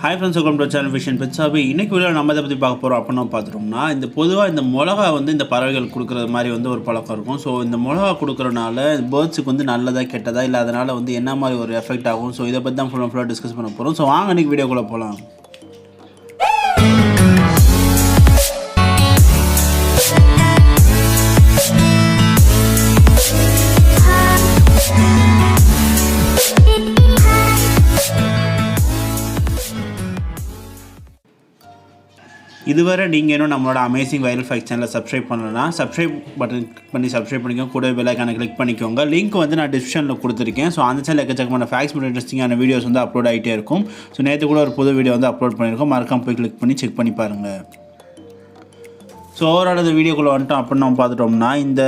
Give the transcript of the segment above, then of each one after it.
Hi friends, welcome to the channel fishandpetshobby. இன்னைக்கு வீடியோல நம்ம எதை பத்தி பார்க்க போறோம் அப்படினா பாத்துறோம்னா இந்த பொதுவா இந்த மிளகா வந்து இந்த பறவைகள் குடுக்குறது மாதிரி வந்து ஒரு பழக்கம் இருக்கும். சோ இந்த மிளகா குடுக்கறனால பேர்ட்ஸ்க்கு வந்து நல்லதா கெட்டதா இல்ல அதனால வந்து என்ன மாதிரி ஒரு எஃபெக்ட் ஆகும். சோ இத பத்தி தான் ஃபுல்லா டிஸ்கஸ் பண்ண போறோம். சோ வாங்க இன்னைக்கு வீடியோக்குள்ள போலாம். இதுவரை நீங்கள் இன்னும் நம்மளோட அமேசிங் வைரல் ஃபேக்ட் சேனலை சப்ஸ்கிரைப் பண்ணலன்னா சப்ஸ்கிரைப் பட்டன் பண்ணி சப்ஸ்கிரைப் பண்ணிக்கோங்க. கூட பெல் ஐகானை கிளிக் பண்ணிக்கோங்க. லிங்க் வந்து நான் டிஸ்கிரிப்ஷனில் கொடுத்துருக்கேன். ஸோ அந்த சேனல் எக்கச்சக்கமான ஃபேக்ட்ஸ் மற்றும் இன்ட்ரெஸ்டிங்கான வீடியோஸ் வந்து அப்லோட் ஆகிட்டே இருக்கும். ஸோ நேற்று கூட ஒரு புது வீடியோ வந்து அப்லோட் பண்ணியிருக்கோம். மறக்காம போய் கிளிக் பண்ணி செக் பண்ணி பாருங்கள். ஸோ ஓவரால் இந்த வீடியோக்குள்ளே வந்துட்டோம் அப்படின்னு நம்ம பார்த்துட்டோம்னா இந்த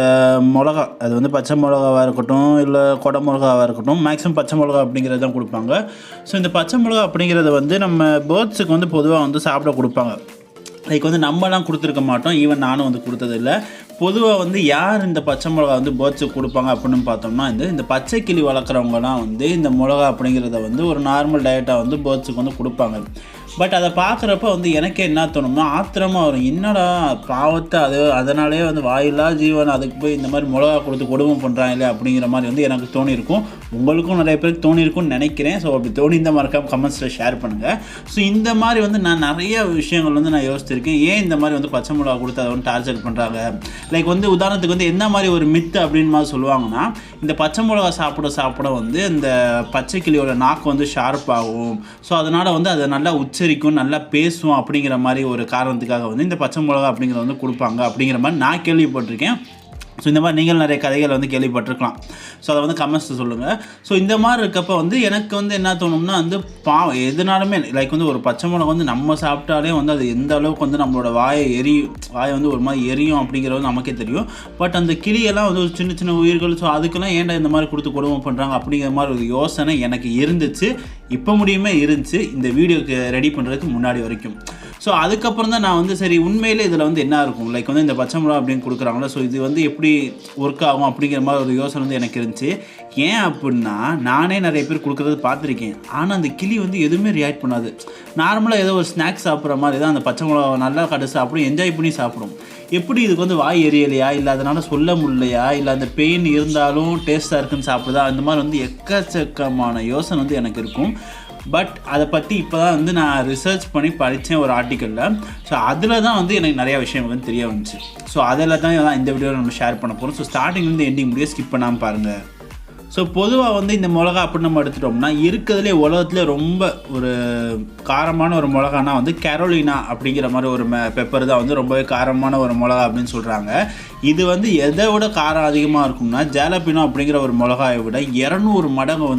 மிளகா அது வந்து பச்சை மிளகாவாக இருக்கட்டும் இல்லை கொடை மிளகாவாக இருக்கட்டும் மேக்ஸிமம் பச்சை மிளகா அப்படிங்கிறது தான் கொடுப்பாங்க. ஸோ இந்த பச்சை மிளகா அப்படிங்கிறத வந்து நம்ம பேர்ட்ஸுக்கு வந்து பொதுவாக வந்து சாப்பிட கொடுப்பாங்க. லைக் வந்து நம்மலாம் கொடுத்துருக்க மாட்டோம். ஈவன் நானும் வந்து கொடுத்ததில்லை. பொதுவாக வந்து யார் இந்த பச்சை மிளகா வந்து பேர்ட்ஸுக்கு கொடுப்பாங்க அப்படின்னு பார்த்தோம்னா இந்த பச்சை கிளி வளர்க்குறவங்கலாம் வந்து இந்த மிளகா அப்படிங்கிறத வந்து ஒரு நார்மல் டயட்டாக வந்து பேர்ட்ஸுக்கு வந்து கொடுப்பாங்க. பட் அதை பார்க்குறப்ப வந்து எனக்கே என்ன தோணும்னா ஆத்திரமாக வரும். என்னடா பாவத்தை அதனாலே வந்து வாயில்லா ஜீவன் அதுக்கு போய் இந்த மாதிரி மிளகா கொடுத்து கொடுமை பண்ணுறாங்களே அப்படிங்கிற மாதிரி வந்து எனக்கு தோணியிருக்கும். உங்களுக்கும் நிறைய பேருக்கு தோணியிருக்கும்னு நினைக்கிறேன். ஸோ அப்படி தோணியிருந்த மறக்காம கமெண்ட்ஸில் ஷேர் பண்ணுங்கள். ஸோ இந்த மாதிரி வந்து நான் நிறைய விஷயங்கள் வந்து நான் யோசிச்சிருக்கேன். ஏன் இந்த மாதிரி வந்து பச்சை மிளகா கொடுத்து அதை வந்து டார்ச்சர் பண்ணுறாங்க. லைக் வந்து உதாரணத்துக்கு வந்து என்ன மாதிரி ஒரு மித்து அப்படின்னு மாதிரி சொல்லுவாங்கன்னா இந்த பச்சை மிளகா சாப்பிட வந்து இந்த பச்சை கிளியோட நாக்கு வந்து ஷார்ப் ஆகும். ஸோ அதனால் வந்து அதை நல்லா உச்சரிக்கும் நல்லா பேசுவோம் அப்படிங்கிற மாதிரி ஒரு காரணத்துக்காக வந்து இந்த பச்சை மிளகா அப்படிங்கிறத வந்து கொடுப்பாங்க அப்படிங்கிற மாதிரி நான் கேள்விப்பட்டிருக்கேன். ஸோ இந்த மாதிரி நீங்கள் நிறைய கதைகள் வந்து கேள்விப்பட்டிருக்கலாம். ஸோ அதை வந்து கமெண்ட்ஸில் சொல்லுங்கள். ஸோ இந்த மாதிரி இருக்கப்போ வந்து எனக்கு வந்து என்ன தோணும்னா வந்து பாவம் எதுனாலுமே லைக் வந்து ஒரு பச்சை மிளகா வந்து நம்ம சாப்பிட்டாலே வந்து அது எந்த அளவுக்கு வந்து நம்மளோட வாயை வந்து ஒரு மாதிரி எரியும் அப்படிங்கிறது நமக்கே தெரியும். பட் அந்த கிளியெல்லாம் வந்து ஒரு சின்ன சின்ன உயிர்கள். ஸோ அதுக்கெல்லாம் ஏன்டா இந்த மாதிரி கொடுத்து கொடுமை பண்ணுறாங்க அப்படிங்கிற மாதிரி ஒரு யோசனை எனக்கு இருந்துச்சு. இப்போ முடியுமே இருந்துச்சு இந்த வீடியோக்கு ரெடி பண்ணுறதுக்கு முன்னாடி வரைக்கும். ஸோ அதுக்கப்புறம் தான் நான் வந்து சரி உண்மையிலே இதில் வந்து என்ன இருக்கும் லைக் வந்து இந்த பச்சை மிளகா அப்படின்னு கொடுக்குறாங்களோ ஸோ இது வந்து எப்படி ஒர்க் ஆகும் அப்படிங்கிற மாதிரி ஒரு யோசனை வந்து எனக்கு இருந்துச்சு. ஏன் அப்படின்னா நானே நிறைய பேர் கொடுக்குறது பார்த்துருக்கேன். ஆனால் அந்த கிளி வந்து எதுவுமே ரியாக்ட் பண்ணாது. நார்மலாக ஏதோ ஒரு ஸ்நாக்ஸ் சாப்பிட்ற மாதிரி தான் அந்த பச்சை மிளகா நல்லா கடைசி சாப்பிடும், என்ஜாய் பண்ணி சாப்பிடும். எப்படி இதுக்கு வந்து வாய் எரியலையா இல்லை அதனால் சொல்ல முடியலையா இல்லை அந்த பெயின் இருந்தாலும் டேஸ்ட்டாக இருக்குன்னு சாப்பிடுதா அந்த மாதிரி வந்து எக்கச்சக்கமான யோசனை வந்து எனக்கு இருக்கும். பட் அதை பற்றி இப்போ தான் வந்து நான் ரிசர்ச் பண்ணி படித்தேன் ஒரு ஆர்டிக்கலில். ஸோ அதில் தான் வந்து எனக்கு நிறையா விஷயம் வந்து தெரிய வந்துச்சு. ஸோ அதில் தான் இந்த வீடியோவில் நம்ம ஷேர் பண்ண போகிறோம். ஸோ ஸ்டார்டிங்லேருந்து எண்டிங் முடிய ஸ்கிப் பண்ணாமல் பாருங்கள். ஸோ பொதுவாக வந்து இந்த மிளகா அப்படின்னு நம்ம எடுத்துட்டோம்னா இருக்கிறதுலே உலகத்துலேயே ரொம்ப ஒரு காரமான ஒரு மிளகானா வந்து கரோலினா அப்படிங்கிற மாதிரி ஒரு பெப்பர் தான் வந்து ரொம்பவே காரமான ஒரு மிளகா அப்படின்னு சொல்கிறாங்க. இது வந்து எதை விட காரம் அதிகமாக இருக்கும்னா ஜாலபினோ அப்படிங்கிற ஒரு மிளகாயை விட 200 மடங்கு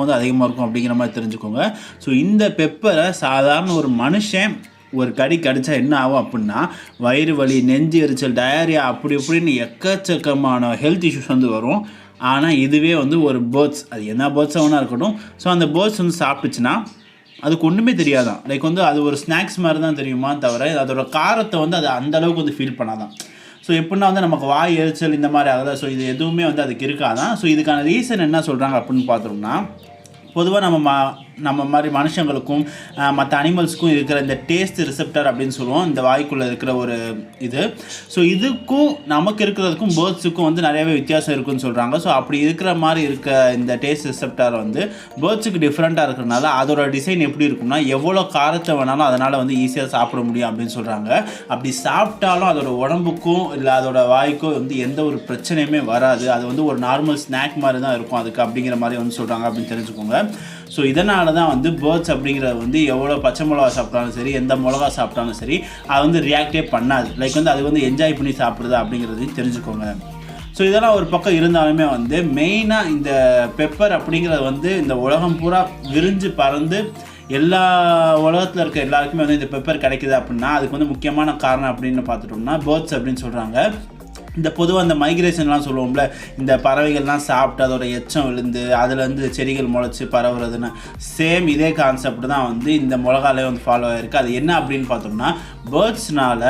வந்து அதிகமாக இருக்கும் அப்படிங்கிற மாதிரி தெரிஞ்சுக்கோங்க. ஸோ இந்த பெப்பரை சாதாரண ஒரு மனுஷன் ஒரு கடிச்சா என்ன ஆகும் அப்படின்னா வயிறு வலி, நெஞ்சு எரிச்சல், டயரியா அப்படி இப்படின்னு எக்கச்சக்கமான ஹெல்த் இஷ்யூஸ் வந்து வரும். ஆனால் இதுவே வந்து ஒரு பேர்ட்ஸ் அது என்ன பேர்ட்ஸாக வேணா இருக்கட்டும். ஸோ அந்த பேர்ட்ஸ் வந்து சாப்பிட்டுச்சுன்னா அதுக்கு ஒன்றுமே தெரியாதான். லைக் வந்து அது ஒரு ஸ்நாக்ஸ் மாதிரி தான் தெரியுமா தவிர அதோட காரத்தை வந்து அது அந்தளவுக்கு வந்து ஃபீல் பண்ணாதான். ஸோ எப்படின்னா வந்து நமக்கு வாய் எரிச்சல் இந்த மாதிரி ஆகுதா. ஸோ இது எதுவுமே வந்து அதுக்கு இருக்காதான். ஸோ இதுக்கான ரீசன் என்ன சொல்கிறாங்க அப்படின்னு பார்த்தோம்னா பொதுவாக நம்ம மாதிரி மனுஷங்களுக்கும் மற்ற அனிமல்ஸுக்கும் இருக்கிற இந்த டேஸ்ட் ரிசெப்டர் அப்படின்னு சொல்லுவோம் இந்த வாய்க்குள்ளே இருக்கிற ஒரு இது. ஸோ இதுக்கும் நமக்கு இருக்கிறதுக்கும் பேர்ட்ஸுக்கும் வந்து நிறையவே வித்தியாசம் இருக்குதுன்னு சொல்கிறாங்க. ஸோ அப்படி இருக்கிற மாதிரி இருக்க இந்த டேஸ்ட் ரிசெப்டர் வந்து பேர்ட்ஸுக்கு டிஃப்ரெண்ட்டாக இருக்கிறனால அதோட டிசைன் எப்படி இருக்கும்னா எவ்வளோ காரத்தை வேணாலும் அதனால் வந்து ஈஸியாக சாப்பிட முடியும் அப்படின்னு சொல்கிறாங்க. அப்படி சாப்பிட்டாலும் அதோட உடம்புக்கும் இல்லை அதோட வாய்க்கும் வந்து எந்த ஒரு பிரச்சனையுமே வராது. அது வந்து ஒரு நார்மல் ஸ்நாக் மாதிரி தான் இருக்கும் அதுக்கு அப்படிங்கிற மாதிரி வந்து சொல்கிறாங்க அப்படின்னு தெரிஞ்சுக்கோங்க. ஸோ இதனால தான் வந்து பேர்ட்ஸ் அப்படிங்கிறது வந்து எவ்வளோ பச்சை மிளகா சாப்பிட்டாலும் சரி எந்த மிளகா சாப்பிட்டாலும் சரி அது வந்து ரியாக்டே பண்ணாது. லைக் வந்து அது வந்து என்ஜாய் பண்ணி சாப்பிடுது அப்படிங்கிறதையும் தெரிஞ்சுக்கோங்க. ஸோ இதெல்லாம் ஒரு பக்கம் இருந்தாலுமே வந்து மெயினாக இந்த பெப்பர் அப்படிங்கிறது வந்து இந்த உலகம் பூரா விரிஞ்சு பறந்து எல்லா உலகத்தில் இருக்க எல்லாருக்குமே வந்து இந்த பெப்பர் கிடைக்குது அப்படின்னா அதுக்கு வந்து முக்கியமான காரணம் அப்படின்னு பார்த்துட்டோம்னா பேர்ட்ஸ் அப்படின்னு சொல்கிறாங்க. இந்த பொதுவாக இந்த மைக்ரேஷன்லாம் சொல்லுவோம்ல இந்த பறவைகள்லாம் சாப்பிட்டு அதோட எச்சம் விழுந்து அதுலேருந்து செடிகள் முளைச்சி பரவுறதுன்னு சேம் இதே கான்செப்ட் தான் வந்து இந்த மிளகாலே வந்து ஃபாலோ ஆகிருக்கு. அது என்ன அப்படின்னு பார்த்தோம்னா பேர்ட்ஸ்னால்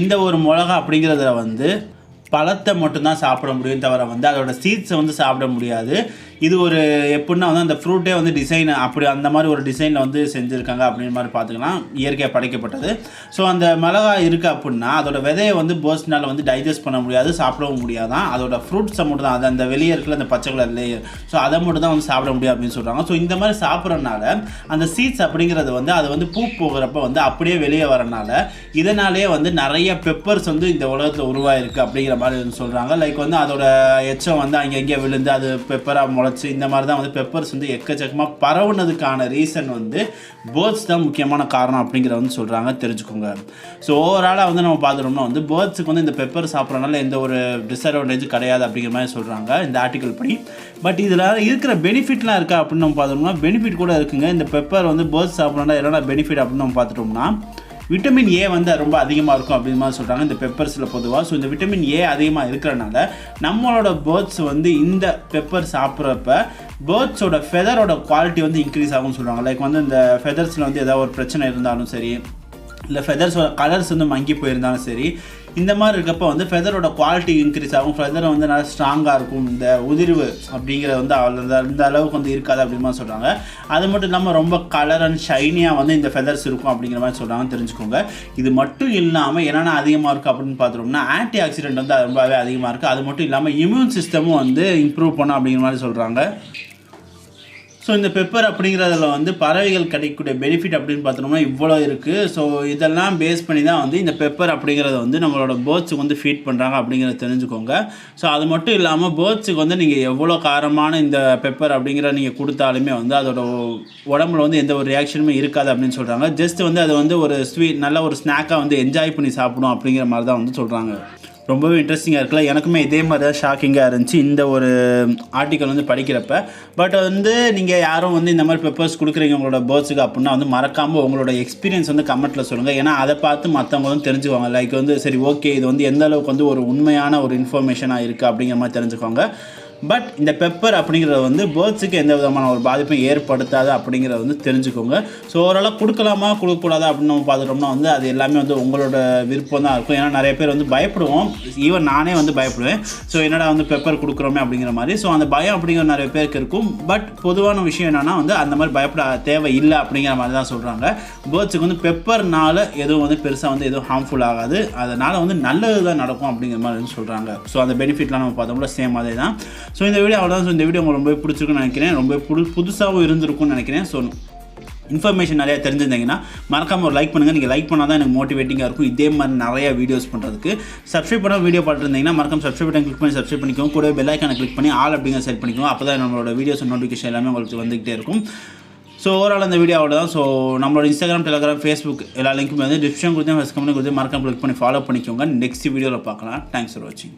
இந்த ஒரு மிளகா அப்படிங்கிறதுல வந்து பழத்தை மட்டும்தான் சாப்பிட முடியும் தவிர வந்து அதோட சீட்ஸை வந்து சாப்பிட முடியாது. இது ஒரு எப்படின்னா வந்து அந்த ஃப்ரூட்டே வந்து டிசைன் அப்படி அந்த மாதிரி ஒரு டிசைனில் வந்து செஞ்சுருக்காங்க அப்படின்ற மாதிரி பார்த்துக்கலாம். இயற்கையாக படைக்கப்பட்டது. ஸோ அந்த மிளகாய் இருக்குது அப்படின்னா அதோட விதையை வந்து பேர்ட்ஸ்னால் வந்து டைஜஸ்ட் பண்ண முடியாது, சாப்பிடவும் முடியாதான். அதோட ஃப்ரூட்ஸை மட்டும் தான், அது அந்த வெளியே இருக்கிற அந்த பச்சை கலர் லேயர், ஸோ அதை மட்டும் தான் வந்து சாப்பிட முடியும் அப்படின்னு சொல்கிறாங்க. ஸோ இந்த மாதிரி சாப்பிட்றதுனால அந்த சீட்ஸ் அப்படிங்கிறது வந்து அது வந்து பூ போகிறப்ப வந்து அப்படியே வெளியே வரனால இதனாலேயே வந்து நிறைய பெப்பர்ஸ் வந்து இந்த உலகத்தில் உருவாயிருக்கு அப்படிங்கிற மாதிரி வந்து சொல்கிறாங்க. லைக் வந்து அதோட எச்சம் வந்து அங்கே விழுந்து அது பெப்பராக முளைச்சி இந்த மாதிரி தான் வந்து பெப்பர்ஸ் வந்து எக்கச்சக்கமாக பரவுனதுக்கான ரீசன் வந்து பேர்ட்ஸ் தான் முக்கியமான காரணம் அப்படிங்கிறத வந்து சொல்கிறாங்க, தெரிஞ்சுக்கோங்க. ஸோ ஓவராலாக வந்து நம்ம பார்த்துட்டோம்னா வந்து பேர்ட்ஸுக்கு வந்து இந்த பெப்பர் சாப்பிட்றதுனால எந்த ஒரு டிஸ்அட்வான்டேஜ் கிடையாது அப்படிங்கிற மாதிரி சொல்கிறாங்க இந்த ஆர்டிக்கல் படி. பட் இதில் இருக்கிற பெனிஃபிட்லாம் இருக்கா அப்படின்னு நம்ம பார்த்தோம்னா பெனிஃபிட் கூட இருக்குங்க. இந்த பெப்பர் வந்து பேர்ட்ஸ் சாப்பிட்றதுனால என்னென்ன பெனிஃபிட் அப்படின்னு நம்ம பார்த்துட்டோம்னா விட்டமின் ஏ வந்து ரொம்ப அதிகமாக இருக்கும் அப்படின்னு மாதிரி சொல்கிறாங்க இந்த பெப்பர்ஸில் பொதுவாக. ஸோ இந்த விட்டமின் ஏ அதிகமாக இருக்கிறனால நம்மளோட பேர்ட்ஸ் வந்து இந்த பெப்பர் சாப்பிட்றப்ப பேர்ட்ஸோட ஃபெதரோட குவாலிட்டி வந்து இன்க்ரீஸ் ஆகும்னு சொல்கிறாங்க. லைக் வந்து இந்த ஃபெதர்ஸில் வந்து ஏதாவது ஒரு பிரச்சனை இருந்தாலும் சரி, இல்லை ஃபெதர்ஸோட கலர்ஸ் வந்து மங்கி போயிருந்தாலும் சரி, இந்த மாதிரி இருக்கப்போ வந்து ஃபெதரோட குவாலிட்டி இன்க்ரீஸ் ஆகும். ஃபெதர் வந்து நல்லா ஸ்ட்ராங்காக இருக்கும். இந்த உதிர்வு அப்படிங்கிறது வந்து அந்த அளவுக்கு வந்து இருக்காது அப்படின்னு மாதிரி சொல்கிறாங்க. அது மட்டும் இல்லாமல் ரொம்ப கலர் அண்ட் ஷைனியாக வந்து இந்த ஃபெதர்ஸ் இருக்கும் அப்படிங்கிற மாதிரி சொல்கிறாங்க, தெரிஞ்சுக்கோங்க. இது மட்டும் இல்லாமல் என்னென்ன அதிகமாக இருக்குது அப்படின்னு பார்த்தோம்னா ஆன்டி ஆக்சிடென்ட் வந்து ரொம்பவே அதிகமாக இருக்குது. அது மட்டும் இல்லாமல் இம்யூன் சிஸ்டமும் வந்து இம்ப்ரூவ் பண்ணும் அப்படிங்கிற மாதிரி சொல்கிறாங்க. ஸோ இந்த பெப்பர் அப்படிங்கிறதுல வந்து பறவைகள் கிடைக்கக்கூடிய பெனிஃபிட் அப்படின்னு பார்த்தோம்னா இவ்வளோ இருக்குது. ஸோ இதெல்லாம் பேஸ் பண்ணி தான் வந்து இந்த பெப்பர் அப்படிங்கிறத வந்து நம்மளோட பேர்ட்ஸுக்கு வந்து ஃபீட் பண்ணுறாங்க அப்படிங்கிறத தெரிஞ்சுக்கோங்க. ஸோ அது மட்டும் இல்லாமல் பேர்ட்ஸுக்கு வந்து நீங்கள் எவ்வளோ காரமான இந்த பெப்பர் அப்படிங்கிற நீங்கள் கொடுத்தாலுமே வந்து அதோட உடம்புல வந்து எந்த ஒரு ரியாக்ஷனுமே இருக்காது அப்படின்னு சொல்கிறாங்க. ஜஸ்ட் வந்து அது வந்து ஒரு ஸ்வீட் நல்ல ஒரு ஸ்நாக்காக வந்து என்ஜாய் பண்ணி சாப்பிடும் அப்படிங்கிற மாதிரி தான் வந்து சொல்கிறாங்க. ரொம்பவே இன்ட்ரெஸ்டிங்காக இருக்குல்ல. எனக்குமே இதே மாதிரி தான் ஷாக்கிங்காக இருந்துச்சு இந்த ஒரு ஆர்டிக்கல் வந்து படிக்கிறப்ப. பட் வந்து நீங்கள் யாரும் வந்து இந்த மாதிரி பெப்பர்ஸ் கொடுக்குறீங்க உங்களோட பேர்ட்ஸுக்கு அப்படின்னா வந்து மறக்காமல் உங்களோட எக்ஸ்பீரியன்ஸ் வந்து கமெண்ட்டில் சொல்லுங்கள். ஏன்னா அதை பார்த்து மற்றவங்க வந்து தெரிஞ்சுக்குவாங்க. லைக் வந்து சரி ஓகே இது வந்து எந்த அளவுக்கு வந்து ஒரு உண்மையான ஒரு இன்ஃபர்மேஷனாக இருக்குது அப்படிங்கிற மாதிரி தெரிஞ்சுக்கோங்க. பட் இந்த பெப்பர் அப்படிங்கிறது வந்து பேர்ட்ஸுக்கு எந்த விதமான ஒரு பாதிப்பும் ஏற்படுத்தாது அப்படிங்கிறத வந்து தெரிஞ்சுக்கோங்க. ஸோ ஓரளவு கொடுக்கலாமா கொடுக்கக்கூடாதா அப்படின்னு நம்ம பார்த்துட்டோம்னா வந்து அது எல்லாமே வந்து உங்களோட விருப்பம் தான் இருக்கும். ஏன்னா நிறைய பேர் வந்து பயப்படுவோம், ஈவன் நானே வந்து பயப்படுவேன். ஸோ என்னடா வந்து பெப்பர் கொடுக்குறோமே அப்படிங்கிற மாதிரி. ஸோ அந்த பயம் அப்படிங்கிற நிறைய பேருக்கு இருக்கும். பட் பொதுவான விஷயம் என்னென்னா வந்து அந்த மாதிரி பயப்பட தேவை இல்லை அப்படிங்கிற மாதிரி தான் சொல்கிறாங்க. பேர்ட்ஸுக்கு வந்து பெப்பர்னால எதுவும் வந்து பெருசாக வந்து எதுவும் ஹார்ம்ஃபுல் ஆகாது, அதனால் வந்து நல்லது தான் நடக்கும் அப்படிங்கிற மாதிரி வந்து சொல்கிறாங்க. ஸோ அந்த பெனிஃபிட்லாம் நம்ம பார்த்தோம்னா சேம் அதே தான். ஸோ இந்த வீடியோ அவ்வளோதான். ஸோ இந்த வீடியோ உங்களுக்கு ரொம்ப பிடிச்சிருக்குன்னு நினைக்கிறேன், ரொம்ப புதுசாகவும் இருந்திருக்கும்னு நினைக்கிறேன். ஸோ இன்ஃபர்மேஷன் நிறையா தெரிஞ்சிருந்தீங்கன்னா மறக்காமல் ஒரு லைக் பண்ணுங்கள். நீங்கள் லைக் பண்ணால் தான் எனக்கு மோட்டிவேட்டிங்காக இருக்கும் இதே மாதிரி நிறையா வீடியோஸ் பண்ணுறதுக்கு. சப்ஸ்கிரைப் பண்ண வீடியோ பார்த்துருந்தீங்கன்னா மறக்காம சப்ஸ்கிரைப் பட்டன் கிளிக் பண்ணி சப்ஸ்கிரைப் பண்ணிக்கோங்க. கூட பெல் ஐக்கானை கிளிக் பண்ணி ஆல் அப்படிங்கிற செட் பண்ணிக்கோங்க. அப்போ தான் நம்மளோட வீடியோஸ் நோட்டிஃபிகேஷன் எல்லாமே உங்களுக்கு வந்துகிட்டே இருக்கும். ஸோ ஓவரால் அந்த வீடியோ அவ்வளோ தான். ஸோ நம்மளோட இன்ஸ்டாகிராம், டெலிகிராம், ஃபேஸ்புக் எல்லா லிங்க்குமே வந்து டிஸ்கிரிப்ஷன் கொடுத்து ஃபஸ்ட் கமெண்ட் கொடுத்து மறக்காம கிளிக் பண்ணி ஃபாலோ பண்ணிக்கோங்க. நெக்ஸ்ட் வீடியோவில் பார்க்கலாம். தேங்க்ஸ் ஃபார் வாட்சிங்.